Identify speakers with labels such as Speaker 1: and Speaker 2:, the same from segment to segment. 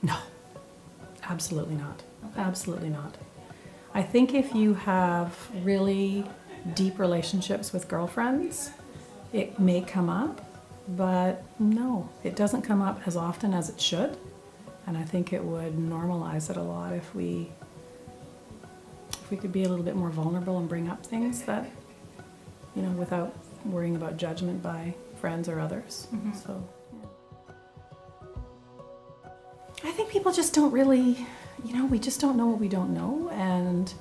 Speaker 1: No, absolutely not.
Speaker 2: Okay.
Speaker 1: Absolutely not. I think if you have really deep relationships with girlfriends, it may come up, but no, it doesn't come up as often as it should. And I think it would normalize it a lot if we could be a little bit more vulnerable and bring up things that, you know, without worrying about judgment by friends or others.
Speaker 2: Mm-hmm.
Speaker 1: So, yeah. I think people just don't really, you know, we just don't know what we don't know, and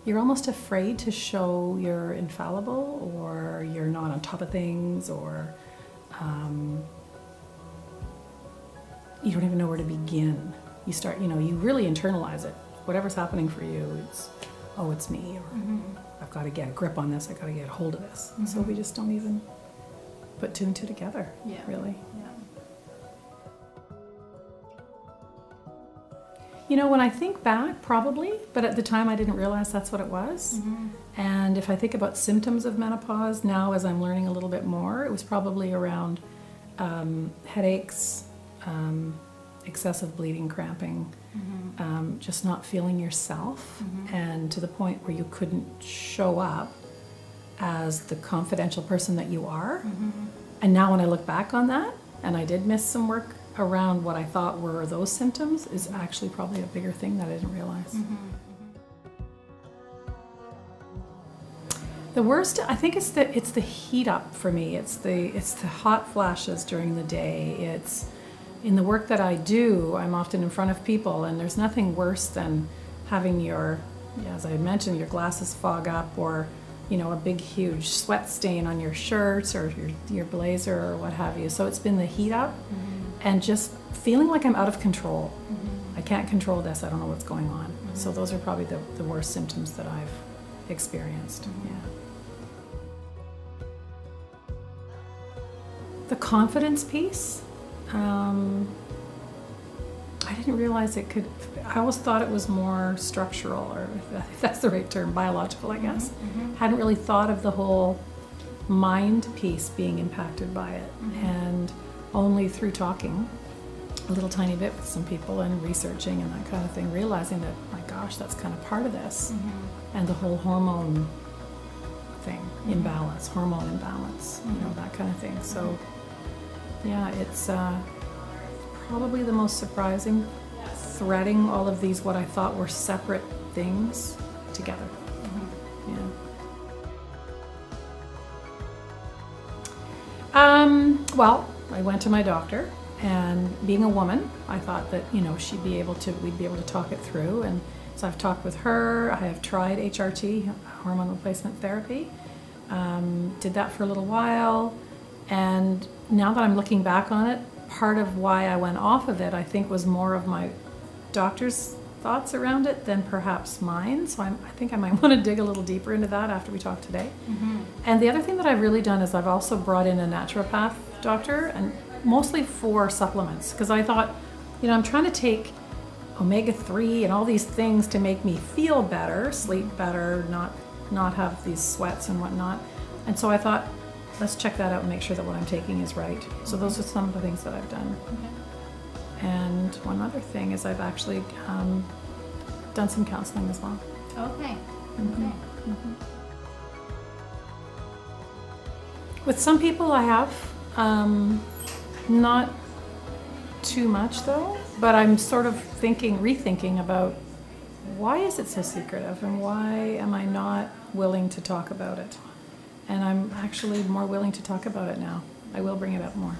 Speaker 1: you're almost afraid to show you're infallible or you're not on top of things, or you don't even know where to begin. You start, you know, you really internalize it. Whatever's happening for you, it's, oh, it's me, or I've got to get a grip on this, I've got to get a hold of this. And so we just don't even put two and two together,
Speaker 2: Yeah.
Speaker 1: really.
Speaker 2: Yeah.
Speaker 1: You know, when I think back, probably, but at the time I didn't realize that's what it was. And if I think about symptoms of menopause now, as I'm learning a little bit more, it was probably around headaches, excessive bleeding, cramping, just not feeling yourself, and to the point where you couldn't show up as the confidential person that you are. And now when I look back on that, and I did miss some work around what I thought were those symptoms, is actually probably a bigger thing that I didn't realize. The worst, I think, it's the heat up for me. It's the hot flashes during the day. It's in the work that I do, I'm often in front of people, and there's nothing worse than having your, as I mentioned, your glasses fog up, or, you know, a big huge sweat stain on your shirt or your blazer or what have you. So it's been the heat up and just feeling like I'm out of control. I can't control this, I don't know what's going on. So those are probably the worst symptoms that I've experienced. Yeah. The confidence piece, I didn't realize it could, I always thought it was more structural, or if that's the right term, biological, I guess. Hadn't really thought of the whole mind piece being impacted by it. And only through talking a little tiny bit with some people and researching and that kind of thing, realizing that, my gosh, that's kind of part of this. And the whole hormone thing, imbalance, hormone imbalance, you know, that kind of thing. So yeah, it's probably the most surprising, threading all of these what I thought were separate things together. Yeah. Well, I went to my doctor, and being a woman, I thought that, you know, we'd be able to talk it through. And so I've talked with her. I have tried HRT, hormone replacement therapy. Did that for a little while, and now that I'm looking back on it, part of why I went off of it, I think, was more of my doctor's thoughts around it than perhaps mine. So I think I might want to dig a little deeper into that after we talk today. And the other thing that I've really done is I've also brought in a naturopath doctor, and mostly for supplements, because I thought, you know, I'm trying to take omega-3 and all these things to make me feel better, sleep better, not have these sweats and whatnot. And so I thought, let's check that out and make sure that what I'm taking is right. So those are some of the things that I've done. And one other thing is I've actually done some counseling as well.
Speaker 2: Okay.
Speaker 1: With some people I have, not too much though, but I'm sort of rethinking about, why is it so secretive, and why am I not willing to talk about it? And I'm actually more willing to talk about it now. I will bring it up more.